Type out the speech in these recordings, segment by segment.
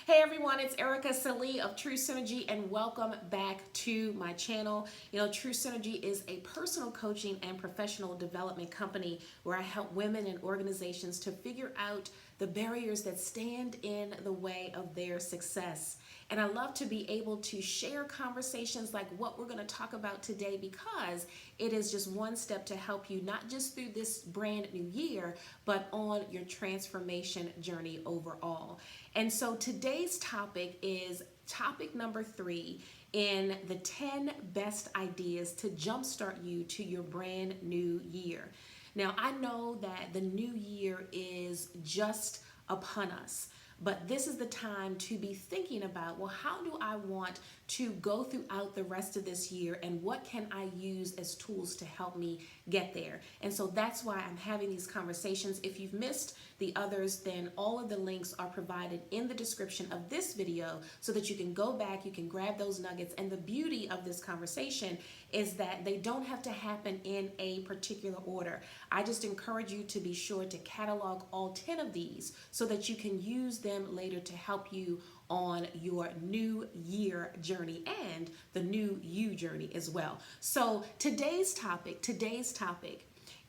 Hey everyone, it's Ericka Sallee of True Synergy and welcome back to my channel. True Synergy is a personal coaching and professional development company where I help women and organizations to figure out the barriers that stand in the way of their success. And I love to be able to share conversations like what we're going to talk about today because it is just one step to help you not just through this brand new year, but on your transformation journey overall. And so today's topic is topic number 3 in the 10 best ideas to jumpstart you to your brand new year. Now, I know that the new year is just upon us, but this is the time to be thinking about, well, how do I want to go throughout the rest of this year and what can I use as tools to help me get there? And so that's why I'm having these conversations. If you've missed the others, then all of the links are provided in the description of this video so that you can go back, you can grab those nuggets. And the beauty of this conversation is that they don't have to happen in a particular order. I just encourage you to be sure to catalog all 10 of these so that you can use them later to help you on your new year journey and the new you journey as well. So today's topic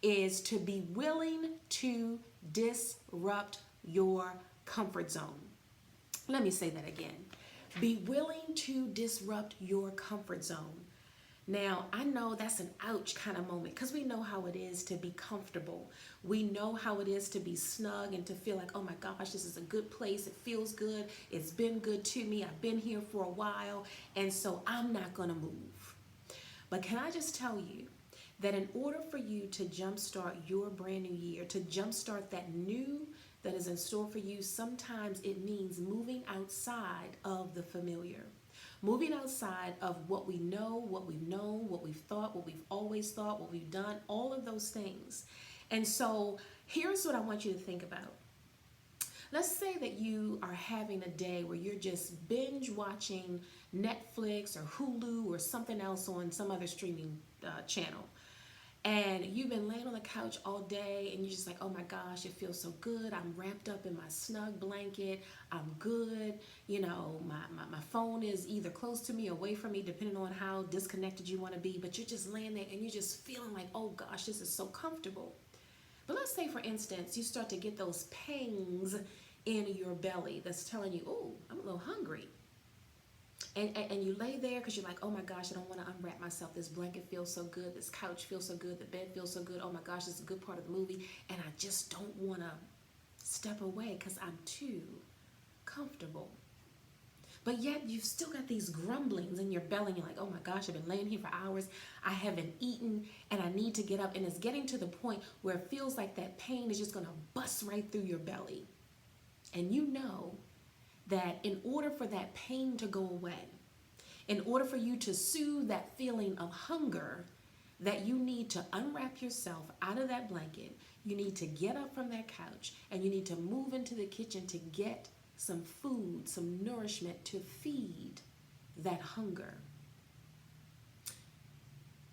is to be willing to disrupt your comfort zone. Let me say that again. Be willing to disrupt your comfort zone. Now, I know that's an ouch kind of moment because we know how it is to be comfortable. We know how it is to be snug and to feel like, oh my gosh, this is a good place. It feels good. It's been good to me. I've been here for a while, and so I'm not going to move. But can I just tell you that in order for you to jumpstart your brand new year, to jumpstart that new that is in store for you, sometimes it means moving outside of the familiar. Moving outside of what we know, what we've known, what we've thought, what we've always thought, what we've done, all of those things. And so here's what I want you to think about. Let's say that you are having a day where you're just binge watching Netflix or Hulu or something else on some other streaming channel. And you've been laying on the couch all day and you're just like, oh my gosh, it feels so good. I'm wrapped up in my snug blanket. I'm good. My phone is either close to me or away from me, depending on how disconnected you want to be. But you're just laying there and you're just feeling like, oh gosh, this is so comfortable. But let's say, for instance, you start to get those pangs in your belly that's telling you, oh, I'm a little hungry. And you lay there because you're like, oh my gosh, I don't want to unwrap myself. This blanket feels so good. This couch feels so good. The bed feels so good. Oh my gosh, this is a good part of the movie. And I just don't want to step away because I'm too comfortable. But yet you've still got these grumblings in your belly. And you're like, oh my gosh, I've been laying here for hours. I haven't eaten and I need to get up. And it's getting to the point where it feels like that pain is just going to bust right through your belly. And you know that in order for that pain to go away, in order for you to soothe that feeling of hunger, that you need to unwrap yourself out of that blanket, you need to get up from that couch, and you need to move into the kitchen to get some food, some nourishment to feed that hunger.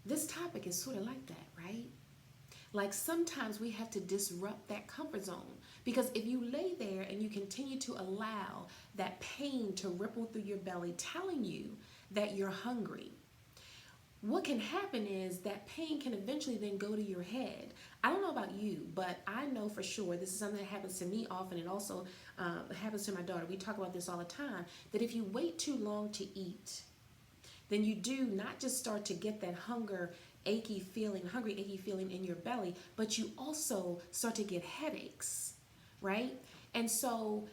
This topic is sort of like that, right? Like sometimes we have to disrupt that comfort zone because if you lay there and you continue to allow that pain to ripple through your belly telling you that you're hungry, what can happen is that pain can eventually then go to your head. I don't know about you, but I know for sure, this is something that happens to me often and also happens to my daughter. We talk about this all the time, that if you wait too long to eat, then you do not just start to get that hungry, achy feeling in your belly, but you also start to get headaches, right? And so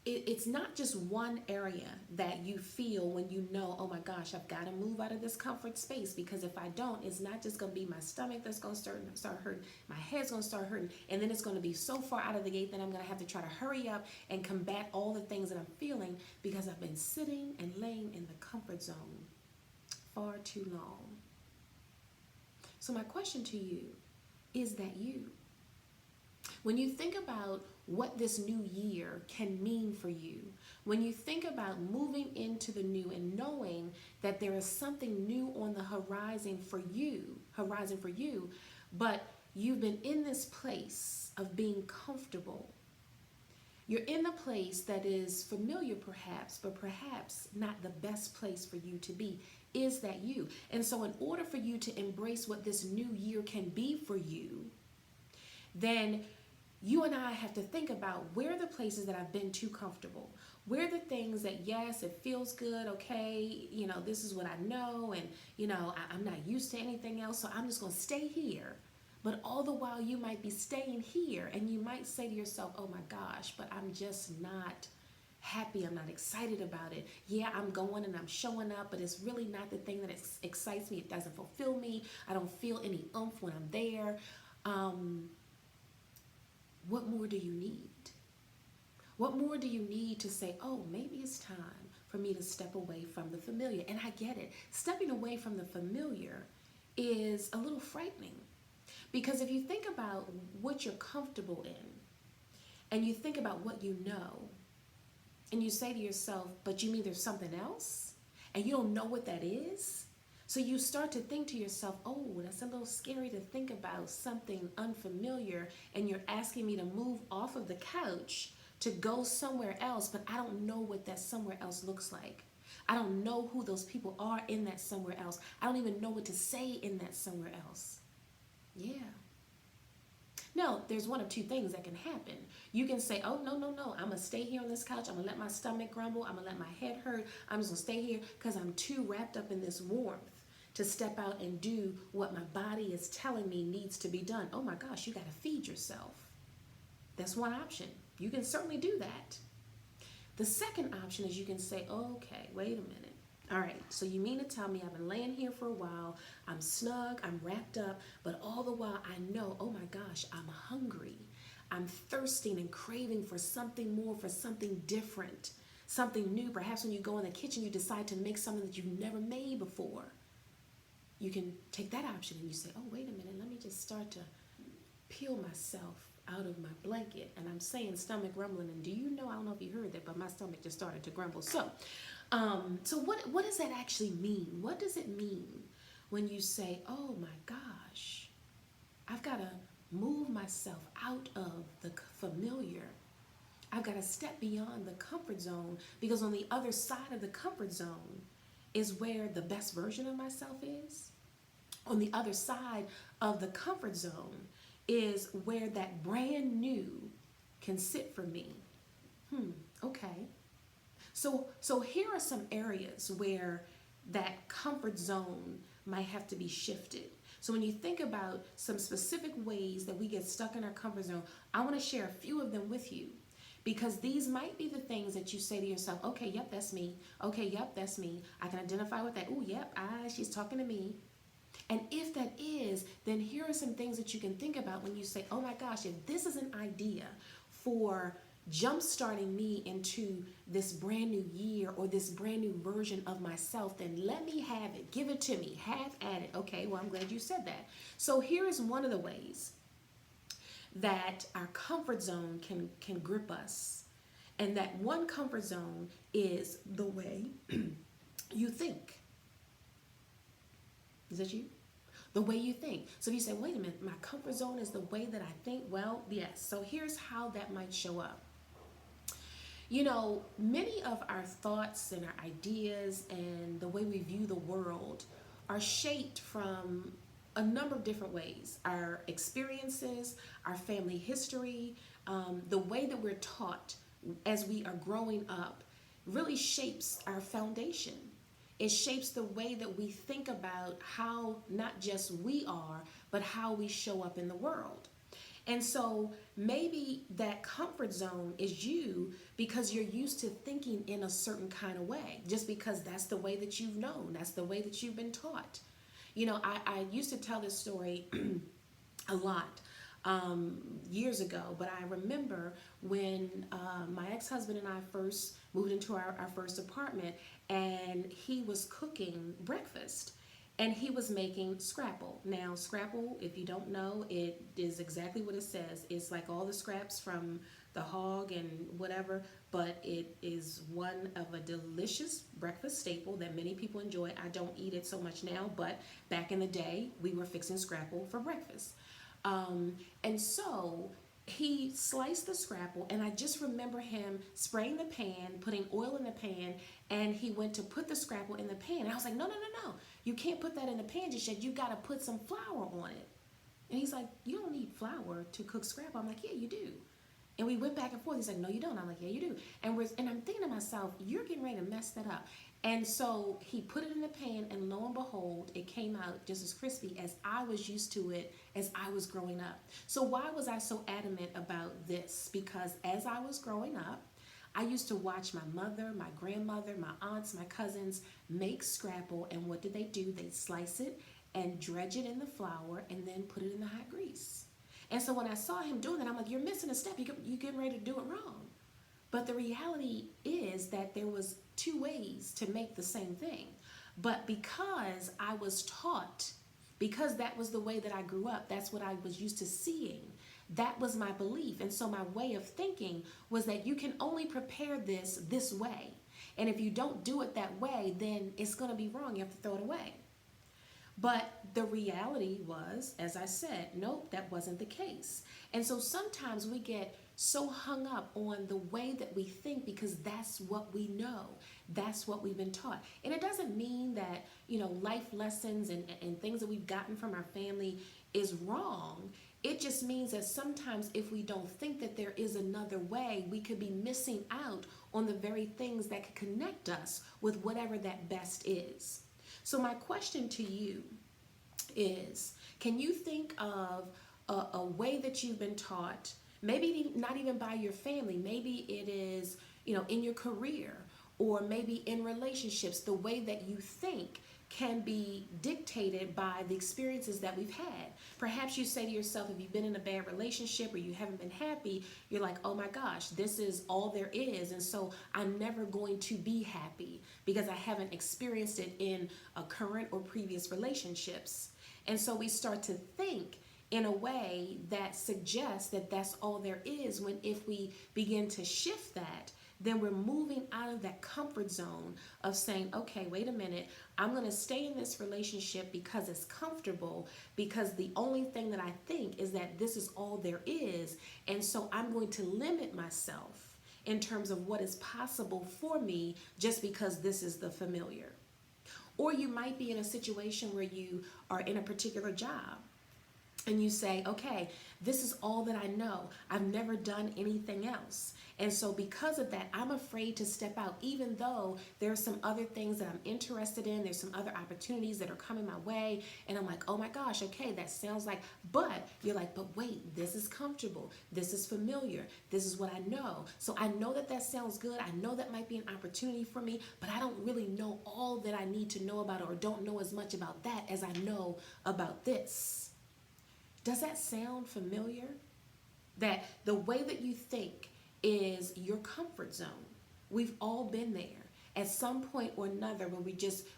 it's not just one area that you feel when you know, oh my gosh, I've got to move out of this comfort space because if I don't, it's not just going to be my stomach that's going to start hurting, my head's going to start hurting, and then it's going to be so far out of the gate that I'm going to have to try to hurry up and combat all the things that I'm feeling because I've been sitting and laying in the comfort zone far too long. So my question to you, is that you? When you think about what this new year can mean for you, when you think about moving into the new and knowing that there is something new on the horizon for you, but you've been in this place of being comfortable, You're in a place that is familiar perhaps, but perhaps not the best place for you to be. Is that you? And so in order for you to embrace what this new year can be for you, then you and I have to think about where are the places that I've been too comfortable. Where are the things that, yes, it feels good, okay, this is what I know, and, I'm not used to anything else, so I'm just going to stay here. But all the while, you might be staying here, and you might say to yourself, oh my gosh, but I'm just not happy. I'm not excited about it. Yeah, I'm going and I'm showing up, but it's really not the thing that excites me. It doesn't fulfill me. I don't feel any oomph when I'm there. What more do you need? What more do you need to say, oh, maybe it's time for me to step away from the familiar? And I get it. Stepping away from the familiar is a little frightening, because if you think about what you're comfortable in and you think about what you know and you say to yourself, but you mean there's something else and you don't know what that is? So you start to think to yourself, oh, that's a little scary to think about something unfamiliar, and you're asking me to move off of the couch to go somewhere else, but I don't know what that somewhere else looks like. I don't know who those people are in that somewhere else. I don't even know what to say in that somewhere else. Yeah. No, there's one of two things that can happen. You can say, oh, no, I'm going to stay here on this couch. I'm going to let my stomach grumble. I'm going to let my head hurt. I'm just going to stay here because I'm too wrapped up in this warmth to step out and do what my body is telling me needs to be done. Oh my gosh, you got to feed yourself. That's one option. You can certainly do that. The second option is you can say, okay, wait a minute. All right, so you mean to tell me I've been laying here for a while, I'm snug, I'm wrapped up, but all the while I know, oh my gosh, I'm hungry. I'm thirsting and craving for something more, for something different, something new. Perhaps when you go in the kitchen, you decide to make something that you've never made before. You can take that option and you say, oh, wait a minute, let me just start to peel myself out of my blanket. And I'm saying stomach rumbling, and do you know, I don't know if you heard that, but my stomach just started to grumble. So what does that actually mean? What does it mean when you say, oh my gosh, I've got to move myself out of the familiar. I've got to step beyond the comfort zone, because on the other side of the comfort zone is where the best version of myself is. On the other side of the comfort zone is where that brand new can sit for me. Okay. So here are some areas where that comfort zone might have to be shifted. So when you think about some specific ways that we get stuck in our comfort zone, I want to share a few of them with you, because these might be the things that you say to yourself, okay, yep, that's me. Okay, yep, that's me. I can identify with that. Oh, yep, she's talking to me. And if that is, then here are some things that you can think about when you say, oh my gosh, if this is an idea for jump-starting me into this brand new year or this brand new version of myself, then let me have it. Give it to me. Have at it. Okay, well, I'm glad you said that. So here is one of the ways that our comfort zone can grip us. And that one comfort zone is the way you think. Is that you? The way you think. So if you say, wait a minute, my comfort zone is the way that I think. Well, yes. So here's how that might show up. Many of our thoughts and our ideas and the way we view the world are shaped from a number of different ways. Our experiences, our family history, the way that we're taught as we are growing up really shapes our foundation. It shapes the way that we think about how not just we are, but how we show up in the world. And so maybe that comfort zone is you because you're used to thinking in a certain kind of way, just because that's the way that you've known, that's the way that you've been taught. I used to tell this story a lot years ago, but I remember when my ex-husband and I first moved into our first apartment, and he was cooking breakfast. And he was making scrapple. Now, scrapple, if you don't know, it is exactly what it says. It's like all the scraps from the hog and whatever, but it is one of a delicious breakfast staple that many people enjoy. I don't eat it so much now, but back in the day, we were fixing scrapple for breakfast. And so he sliced the scrapple, and I just remember him spraying the pan, putting oil in the pan, and he went to put the scrapple in the pan. And I was like, no, no, no, no. You can't put that in the pan just yet. You got to put some flour on it. And he's like, you don't need flour to cook scrapple. I'm like, yeah, you do. And we went back and forth. He's like, no, you don't. I'm like, yeah, you do. And I'm thinking to myself, you're getting ready to mess that up. And so he put it in the pan, and lo and behold, it came out just as crispy as I was used to it as I was growing up. So why was I so adamant about this? Because as I was growing up, I used to watch my mother, my grandmother, my aunts, my cousins make scrapple. And what did they do? They slice it and dredge it in the flour and then put it in the hot grease. And so when I saw him doing that, I'm like, you're missing a step. You're getting ready to do it wrong. But the reality is that there was two ways to make the same thing. But because I was taught, because that was the way that I grew up, that's what I was used to seeing. That was my belief. And so my way of thinking was that you can only prepare this way. And if you don't do it that way, then it's going to be wrong. You have to throw it away. But the reality was, as I said, nope, that wasn't the case. And so sometimes we get so hung up on the way that we think because that's what we know. That's what we've been taught. And it doesn't mean that, life lessons and things that we've gotten from our family is wrong. It just means that sometimes if we don't think that there is another way, we could be missing out on the very things that could connect us with whatever that best is. So my question to you is, can you think of a way that you've been taught, maybe not even by your family, maybe it is, in your career, or maybe in relationships, the way that you think can be dictated by the experiences that we've had. Perhaps you say to yourself, if you've been in a bad relationship or you haven't been happy, you're like, oh my gosh, this is all there is. And so I'm never going to be happy because I haven't experienced it in a current or previous relationships. And so we start to think in a way that suggests that that's all there is, when if we begin to shift that, then we're moving out of that comfort zone of saying, okay, wait a minute, I'm going to stay in this relationship because it's comfortable, because the only thing that I think is that this is all there is. And so I'm going to limit myself in terms of what is possible for me just because this is the familiar. Or you might be in a situation where you are in a particular job and you say, okay, this is all that I know. I've never done anything else. And so because of that, I'm afraid to step out, even though there's some other things that I'm interested in. There's some other opportunities that are coming my way. And I'm like, oh my gosh, okay, that sounds like, but you're like, but wait, this is comfortable. This is familiar. This is what I know. So I know that sounds good. I know that might be an opportunity for me, but I don't really know all that I need to know about it, or don't know as much about that as I know about this. Does that sound familiar? That the way that you think is your comfort zone. We've all been there at some point or another, when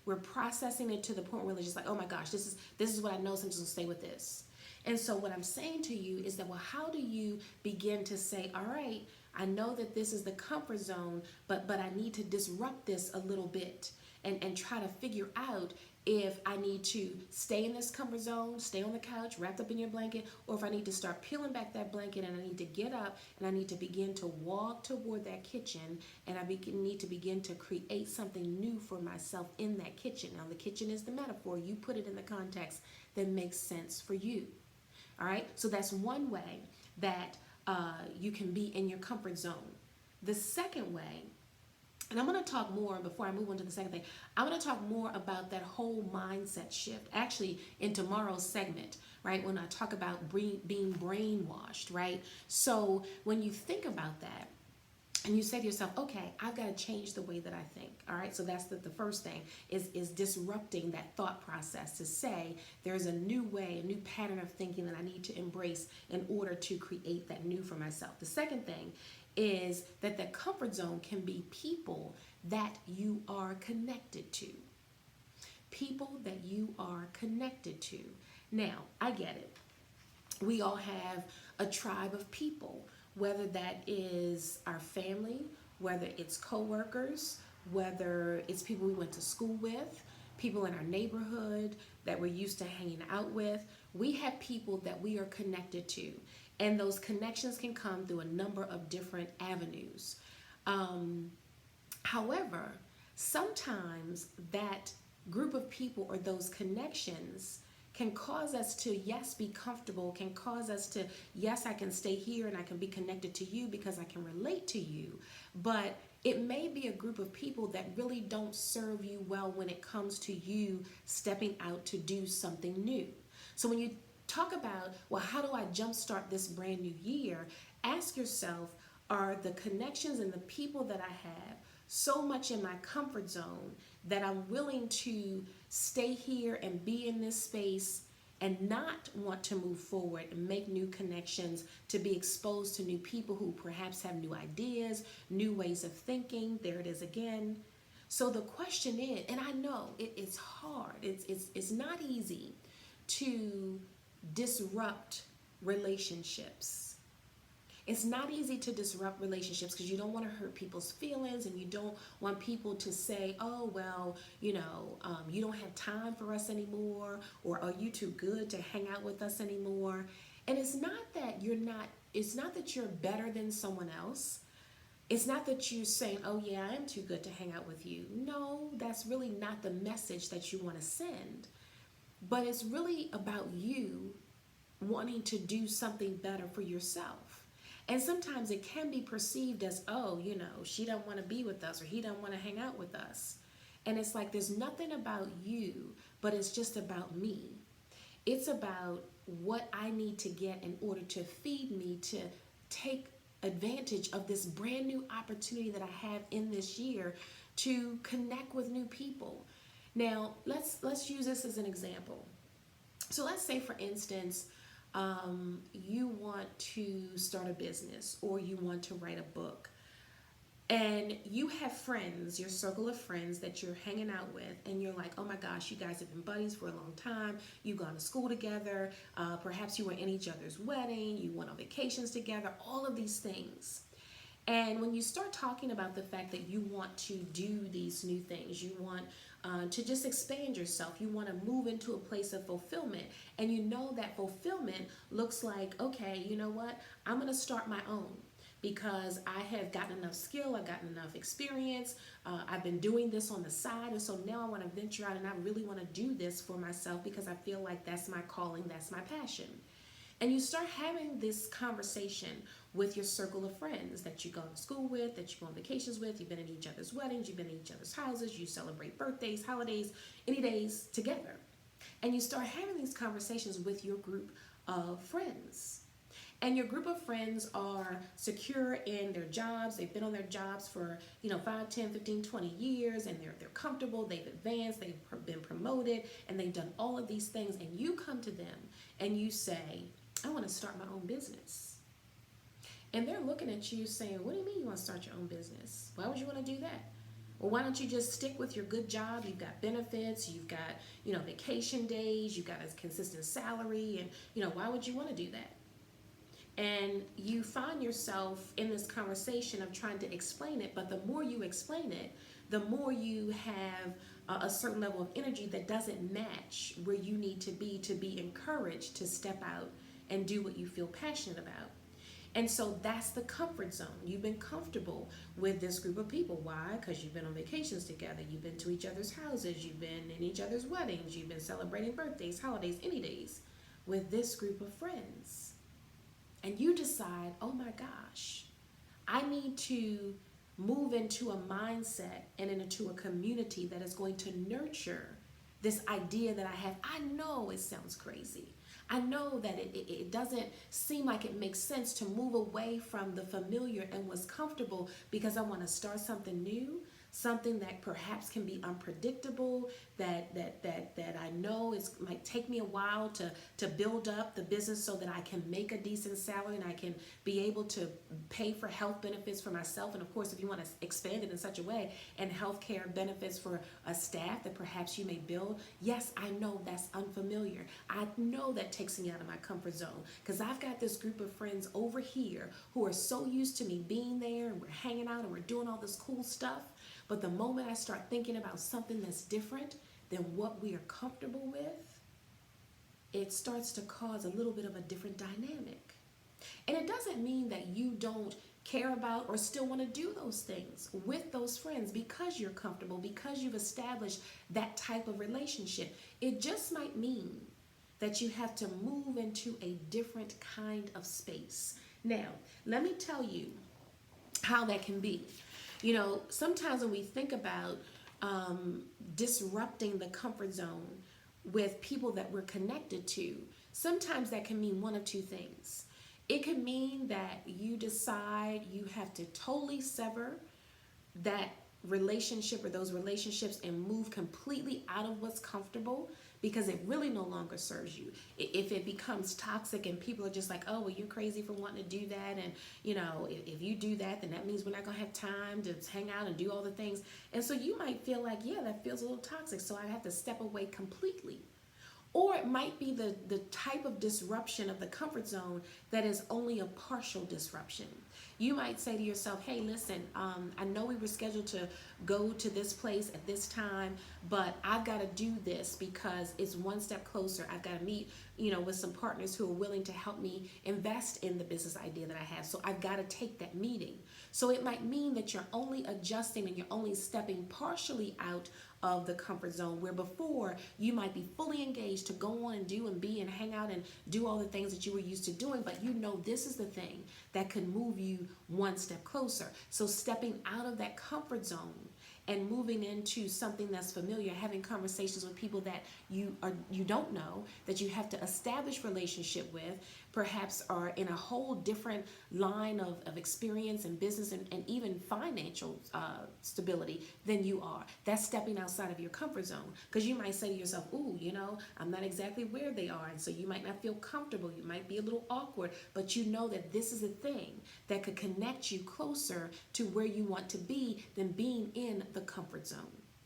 we're processing it to the point where we're just like, oh my gosh, this is what I know, so I'm just gonna stay with this. And so what I'm saying to you is that, well, how do you begin to say, all right, I know that this is the comfort zone, but I need to disrupt this a little bit and try to figure out if I need to stay in this comfort zone, stay on the couch, wrapped up in your blanket, or if I need to start peeling back that blanket and I need to get up and I need to begin to walk toward that kitchen, and I need to begin to create something new for myself in that kitchen. Now, the kitchen is the metaphor. You put it in the context that makes sense for you. All right? So that's one way that you can be in your comfort zone. The second way, and I'm going to talk more before I move on to the second thing. I'm going to talk more about that whole mindset shift, actually, in tomorrow's segment, right? When I talk about being brainwashed, right? So when you think about that, and you say to yourself, okay, I've got to change the way that I think. All right. So that's the first thing is disrupting that thought process to say there's a new way, a new pattern of thinking that I need to embrace in order to create that new for myself. The second thing is that the comfort zone can be people that you are connected to. People that you are connected to. Now, I get it. We all have a tribe of people, whether that is our family, whether it's coworkers, whether it's people we went to school with, people in our neighborhood that we're used to hanging out with. We have people that we are connected to. And those connections can come through a number of different avenues. Um, However, sometimes that group of people or those connections can cause us to, yes, be comfortable, can cause us to, yes, I can stay here and I can be connected to you because I can relate to you. But it may be a group of people that really don't serve you well when it comes to you stepping out to do something new. So when you talk about, well, how do I jumpstart this brand new year? Ask yourself, are the connections and the people that I have so much in my comfort zone that I'm willing to stay here and be in this space and not want to move forward and make new connections, to be exposed to new people who perhaps have new ideas, new ways of thinking. There it is again. So the question is, and I know it's hard, it's not easy to disrupt relationships. It's not easy to disrupt relationships because you don't want to hurt people's feelings, and you don't want people to say, oh, well, you don't have time for us anymore, or are you too good to hang out with us anymore? And it's not that you're better than someone else. It's not that you're saying, oh, yeah, I am too good to hang out with you. No, that's really not the message that you want to send. But it's really about you wanting to do something better for yourself. And sometimes it can be perceived as, oh, she don't want to be with us, or he don't want to hang out with us. And it's like, there's nothing about you, but it's just about me. It's about what I need to get in order to feed me, to take advantage of this brand new opportunity that I have in this year to connect with new people. Now, let's use this as an example. So let's say, for instance, you want to start a business, or you want to write a book, and you have friends, your circle of friends that you're hanging out with, and you're like, oh my gosh, you guys have been buddies for a long time. You've gone to school together. Perhaps you were in each other's wedding. You went on vacations together, all of these things. And when you start talking about the fact that you want to do these new things, you want to just expand yourself, you want to move into a place of fulfillment, and you know that fulfillment looks like, okay, you know what, I'm going to start my own because I have gotten enough skill, I've gotten enough experience, I've been doing this on the side, and so now I want to venture out and I really want to do this for myself because I feel like that's my calling, that's my passion. And you start having this conversation with your circle of friends that you go to school with, that you go on vacations with, you've been at each other's weddings, you've been at each other's houses, you celebrate birthdays, holidays, any days together. And you start having these conversations with your group of friends. And your group of friends are secure in their jobs. They've been on their jobs for, 5, 10, 15, 20 years, and they're comfortable, they've advanced, they've been promoted, and they've done all of these things. And you come to them and you say, I want to start my own business. And they're looking at you saying, what do you mean you want to start your own business? Why would you want to do that? Well, why don't you just stick with your good job? You've got benefits, you've got, vacation days, you've got a consistent salary, and, why would you want to do that? And you find yourself in this conversation of trying to explain it, but the more you explain it, the more you have a certain level of energy that doesn't match where you need to be encouraged to step out and do what you feel passionate about. And so that's the comfort zone. You've been comfortable with this group of people. Why? Because you've been on vacations together. You've been to each other's houses. You've been in each other's weddings. You've been celebrating birthdays, holidays, any days with this group of friends. And you decide, oh my gosh, I need to move into a mindset and into a community that is going to nurture this idea that I have. I know it sounds crazy. I know that it doesn't seem like it makes sense to move away from the familiar and what's comfortable because I want to start something new, something that perhaps can be unpredictable, that I know might take me a while to build up the business so that I can make a decent salary and I can be able to pay for health benefits for myself. And of course, if you want to expand it in such a way, and healthcare benefits for a staff that perhaps you may build. Yes, I know that's unfamiliar. I know that takes me out of my comfort zone because I've got this group of friends over here who are so used to me being there, and we're hanging out and we're doing all this cool stuff. But the moment I start thinking about something that's different than what we are comfortable with, it starts to cause a little bit of a different dynamic. And it doesn't mean that you don't care about or still want to do those things with those friends because you're comfortable, because you've established that type of relationship. It just might mean that you have to move into a different kind of space. Now, let me tell you how that can be. Sometimes when we think about disrupting the comfort zone with people that we're connected to, sometimes that can mean one of two things. It could mean that you decide you have to totally sever that relationship or those relationships and move completely out of what's comfortable because it really no longer serves you. If it becomes toxic and people are just like, oh, well, you're crazy for wanting to do that. And, if you do that, then that means we're not going to have time to hang out and do all the things. And so you might feel like, yeah, that feels a little toxic. So I have to step away completely. Or it might be the type of disruption of the comfort zone that is only a partial disruption. You might say to yourself, hey, listen, I know we were scheduled to go to this place at this time, but I've got to do this because it's one step closer. I've got to meet, with some partners who are willing to help me invest in the business idea that I have. So I've got to take that meeting. So it might mean that you're only adjusting and you're only stepping partially out of the comfort zone, where before you might be fully engaged to go on and do and be and hang out and do all the things that you were used to doing, but this is the thing that could move you one step closer. So stepping out of that comfort zone and moving into something that's familiar, having conversations with people that you don't know, that you have to establish relationship with, perhaps are in a whole different line of experience and business and even financial stability than you are. That's stepping outside of your comfort zone, because you might say to yourself, ooh, I'm not exactly where they are, and so you might not feel comfortable. You might be a little awkward, but you know that this is a thing that could connect you closer to where you want to be than being in the comfort zone.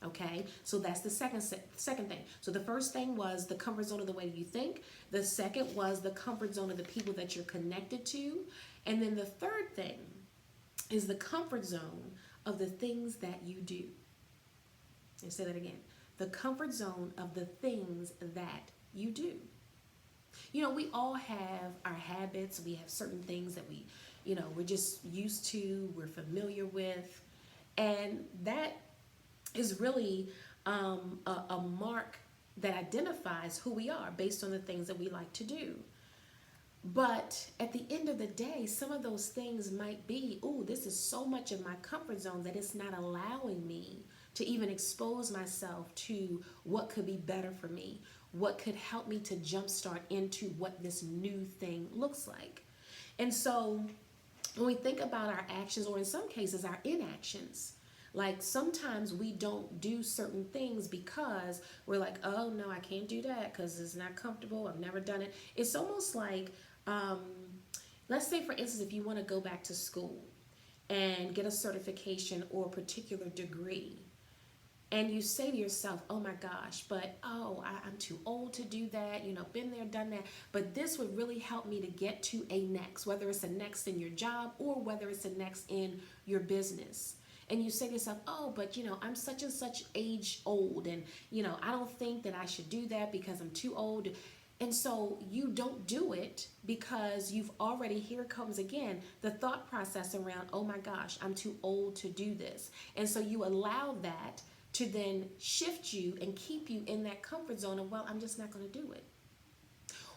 Okay, so that's the second thing. So the first thing was the comfort zone of the way you think. The second was the comfort zone of the people that you're connected to. And then the third thing is the comfort zone of the things that you do. And say that again. The comfort zone of the things that you do. We all have our habits. We have certain things that we're just used to, we're familiar with. And that is really a mark that identifies who we are based on the things that we like to do. But at the end of the day, some of those things might be, oh, this is so much of my comfort zone that it's not allowing me to even expose myself to what could be better for me, what could help me to jumpstart into what this new thing looks like. And so when we think about our actions, or in some cases our inactions, like sometimes we don't do certain things because we're like, oh no, I can't do that because it's not comfortable. I've never done it. It's almost like, let's say for instance, if you want to go back to school and get a certification or a particular degree, and you say to yourself, oh my gosh, but I'm too old to do that, been there, done that. But this would really help me to get to a next, whether it's a next in your job or whether it's a next in your business. And you say to yourself, oh, but I'm such and such age old, and I don't think that I should do that because I'm too old. And so you don't do it because you've already, here comes again, the thought process around, oh my gosh, I'm too old to do this. And so you allow that to then shift you and keep you in that comfort zone of, well, I'm just not going to do it.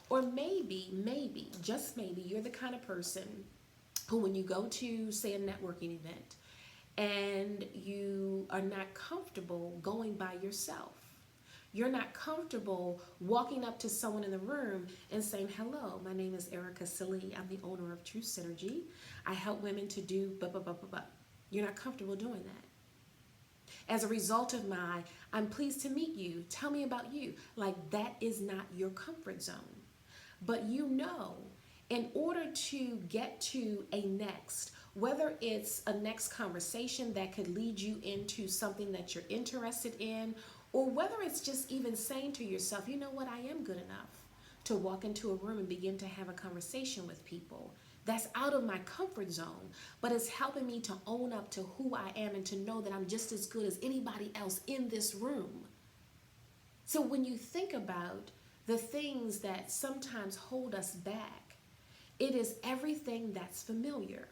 Or maybe, just maybe, you're the kind of person who, when you go to, say, a networking event, and you are not comfortable going by yourself. You're not comfortable walking up to someone in the room and saying, hello, my name is Ericka Sallee. I'm the owner of True Synergy. I help women to do blah, blah, blah, blah, blah. You're not comfortable doing that. As a result of I'm pleased to meet you. Tell me about you. Like, that is not your comfort zone. But in order to get to a next, whether it's a next conversation that could lead you into something that you're interested in, or whether it's just even saying to yourself, you know what, I am good enough to walk into a room and begin to have a conversation with people. That's out of my comfort zone, but it's helping me to own up to who I am and to know that I'm just as good as anybody else in this room. So when you think about the things that sometimes hold us back, It is everything that's familiar.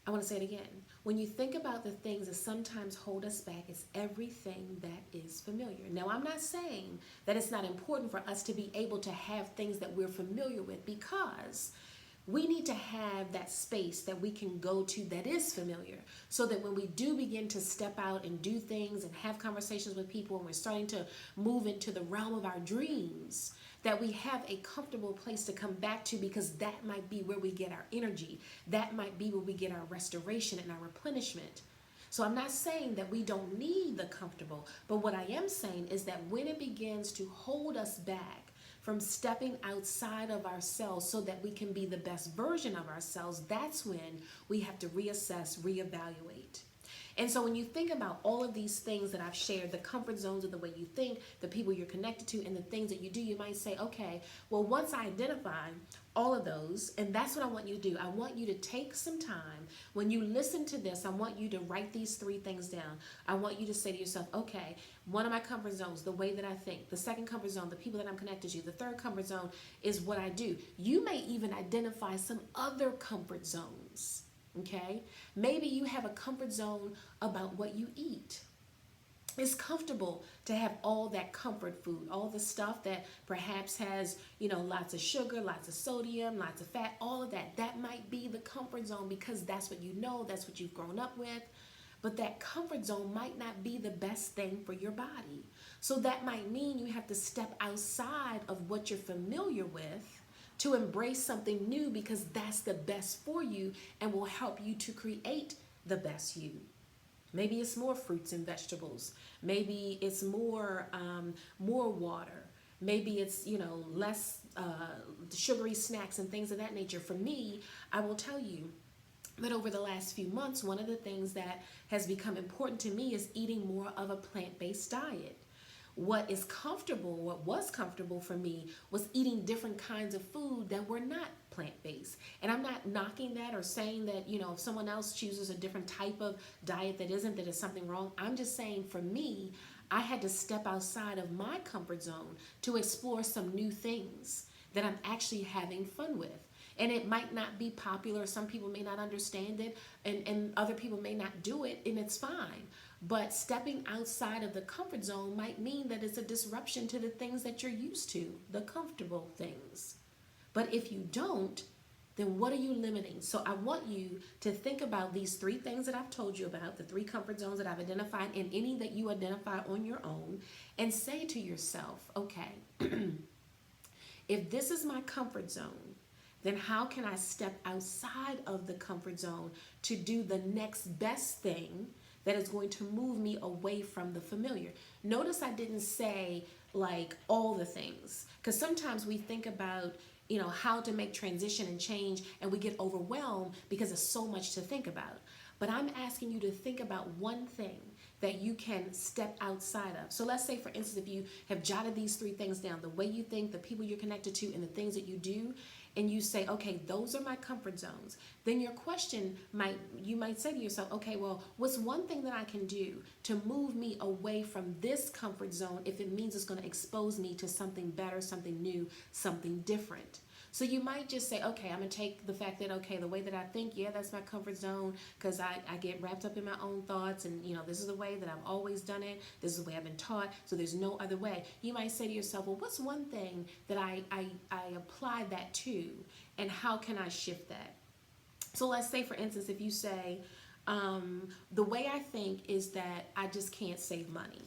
I want to say it again. When you think about the things that sometimes hold us back, it's everything that is familiar. Now, I'm not saying that it's not important for us to be able to have things that we're familiar with, because we need to have that space that we can go to that is familiar, so that when we do begin to step out and do things and have conversations with people, and we're starting to move into the realm of our dreams, that we have a comfortable place to come back to, because that might be where we get our energy. That might be where we get our restoration and our replenishment. So I'm not saying that we don't need the comfortable, but what I am saying is that when it begins to hold us back from stepping outside of ourselves so that we can be the best version of ourselves, that's when we have to reassess, reevaluate. And so when you think about all of these things that I've shared, the comfort zones of the way you think, the people you're connected to, and the things that you do, you might say, okay, well, once I identify all of those, and that's what I want you to do. I want you to take some time. When you listen to this, I want you to write these 3 things down. I want you to say to yourself, okay, one of my comfort zones, the way that I think. The second comfort zone, the people that I'm connected to. The third comfort zone is what I do. You may even identify some other comfort zones. Okay, maybe you have a comfort zone about what you eat. It's comfortable to have all that comfort food, all the stuff that perhaps has, lots of sugar, lots of sodium, lots of fat, all of that. That might be the comfort zone because that's what you know, that's what you've grown up with. But that comfort zone might not be the best thing for your body. So that might mean you have to step outside of what you're familiar with to embrace something new, because that's the best for you and will help you to create the best you. Maybe it's more fruits and vegetables. Maybe it's more water. Maybe it's less sugary snacks and things of that nature. For me, I will tell you that over the last few months, one of the things that has become important to me is eating more of a plant-based diet. What was comfortable for me was eating different kinds of food that were not plant-based. And I'm not knocking that or saying that, if someone else chooses a different type of diet that is something wrong. I'm just saying, for me, I had to step outside of my comfort zone to explore some new things that I'm actually having fun with. And it might not be popular. Some people may not understand it, and other people may not do it, and it's fine. But stepping outside of the comfort zone might mean that it's a disruption to the things that you're used to, the comfortable things. But if you don't, then what are you limiting? So I want you to think about these 3 things that I've told you about, the 3 comfort zones that I've identified, and any that you identify on your own, and say to yourself, okay, if this is my comfort zone, then how can I step outside of the comfort zone to do the next best thing that is going to move me away from the familiar? Notice I didn't say like all the things, because sometimes we think about how to make transition and change, and we get overwhelmed because there's so much to think about. But I'm asking you to think about one thing that you can step outside of. So let's say, for instance, if you have jotted these 3 things down, the way you think, the people you're connected to, and the things that you do, and you say, okay, those are my comfort zones, then your question you might say to yourself, okay, well, what's one thing that I can do to move me away from this comfort zone if it means it's going to expose me to something better, something new, something different? So you might just say, okay, I'm going to take the fact that, okay, the way that I think, yeah, that's my comfort zone, because I get wrapped up in my own thoughts, and, this is the way that I've always done it. This is the way I've been taught, so there's no other way. You might say to yourself, well, what's one thing that I apply that to, and how can I shift that? So let's say, for instance, if you say, the way I think is that I just can't save money,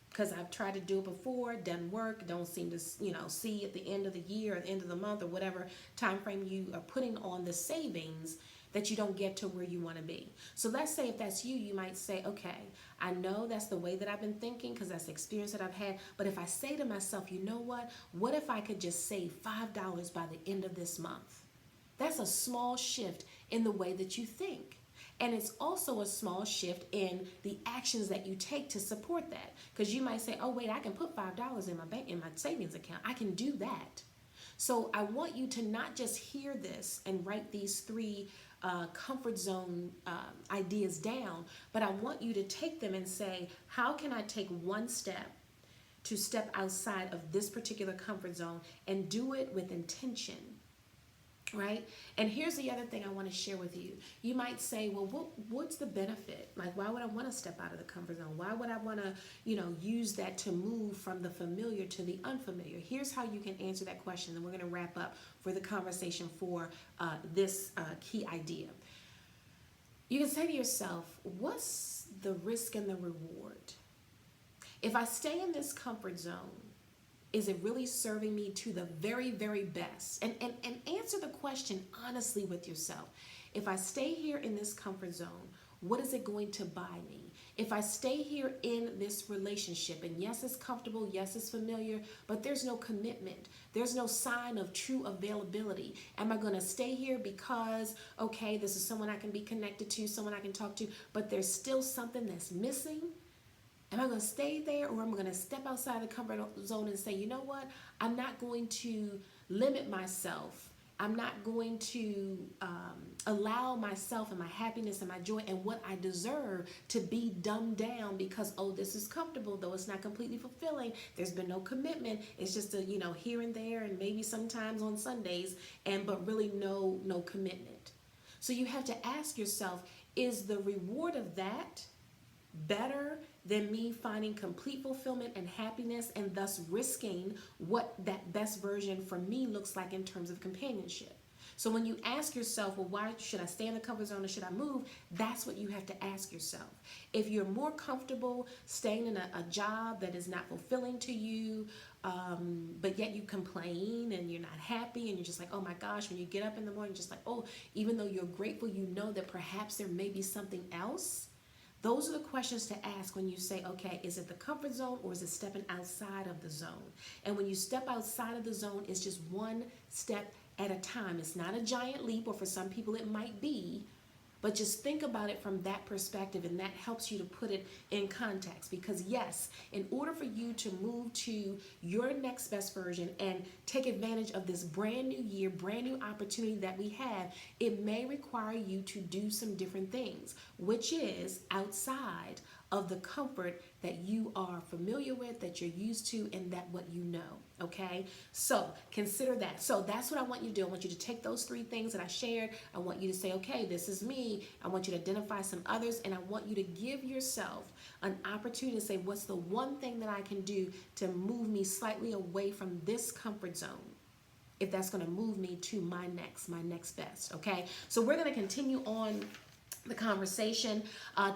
because I've tried to do it before, it doesn't work, don't seem to, see at the end of the year, or the end of the month, or whatever time frame you are putting on the savings, that you don't get to where you want to be. So let's say if that's you, you might say, okay, I know that's the way that I've been thinking, because that's the experience that I've had, but if I say to myself, you know what if I could just save $5 by the end of this month? That's a small shift in the way that you think. And it's also a small shift in the actions that you take to support that. Because you might say, oh, wait, I can put $5 in my savings account. I can do that. So I want you to not just hear this and write these 3 comfort zone ideas down, but I want you to take them and say, how can I take one step to step outside of this particular comfort zone and do it with intention. Right? And here's the other thing I want to share with you. You might say, well, what's the benefit? Like, why would I want to step out of the comfort zone? Why would I want to, use that to move from the familiar to the unfamiliar? Here's how you can answer that question. And we're going to wrap up for the conversation for this key idea. You can say to yourself, what's the risk and the reward? If I stay in this comfort zone, is it really serving me to the very, very best? And answer the question honestly with yourself. If I stay here in this comfort zone, what is it going to buy me? If I stay here in this relationship, and yes, it's comfortable, yes, it's familiar, but there's no commitment. There's no sign of true availability. Am I going to stay here because, okay, this is someone I can be connected to, someone I can talk to, but there's still something that's missing? Am I going to stay there, or am I going to step outside the comfort zone and say, you know what? I'm not going to limit myself. I'm not going to allow myself and my happiness and my joy and what I deserve to be dumbed down because, oh, this is comfortable, though it's not completely fulfilling. There's been no commitment. It's just a, here and there and maybe sometimes on Sundays, but really no commitment. So you have to ask yourself, is the reward of that better than me finding complete fulfillment and happiness and thus risking what that best version for me looks like in terms of companionship? So when you ask yourself, well, why should I stay in the comfort zone or should I move? That's what you have to ask yourself. If you're more comfortable staying in a job that is not fulfilling to you, but yet you complain and you're not happy and you're just like, oh my gosh, when you get up in the morning, just like, oh, even though you're grateful, you know that perhaps there may be something else. Those are the questions to ask when you say, okay, is it the comfort zone or is it stepping outside of the zone? And when you step outside of the zone, it's just one step at a time. It's not a giant leap, or for some people it might be, but just think about it from that perspective, and that helps you to put it in context. Because yes, in order for you to move to your next best version and take advantage of this brand new year, brand new opportunity that we have, it may require you to do some different things, which is outside of the comfort that you are familiar with, that you're used to, and that what you know, okay? So consider that. So that's what I want you to do. I want you to take those 3 things that I shared. I want you to say, okay, this is me. I want you to identify some others, and I want you to give yourself an opportunity to say, what's the one thing that I can do to move me slightly away from this comfort zone, if that's going to move me to my next best, okay? So we're going to continue on the conversation.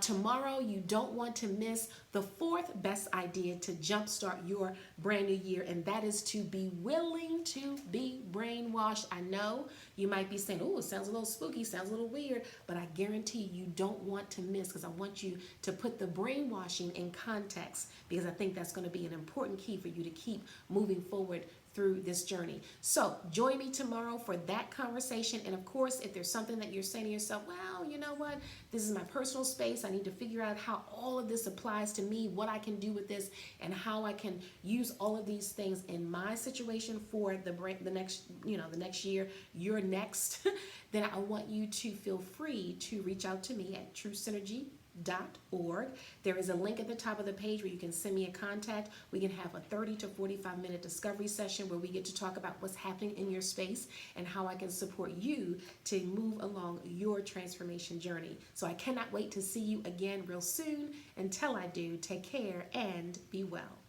Tomorrow, you don't want to miss the 4th best idea to jumpstart your brand new year, and that is to be willing to be brainwashed. I know you might be saying, oh, it sounds a little spooky, sounds a little weird, but I guarantee you don't want to miss, because I want you to put the brainwashing in context, because I think that's going to be an important key for you to keep moving forward through this journey. So join me tomorrow for that conversation. And of course, if there's something that you're saying to yourself, well, you know what, this is my personal space, I need to figure out how all of this applies to me, what I can do with this, and how I can use all of these things in my situation for the next year, your next, then I want you to feel free to reach out to me at O.T.H.E.R. There is a link at the top of the page where you can send me a contact. We can have a 30 to 45 minute discovery session where we get to talk about what's happening in your space and how I can support you to move along your transformation journey. So I cannot wait to see you again real soon. Until I do, take care and be well.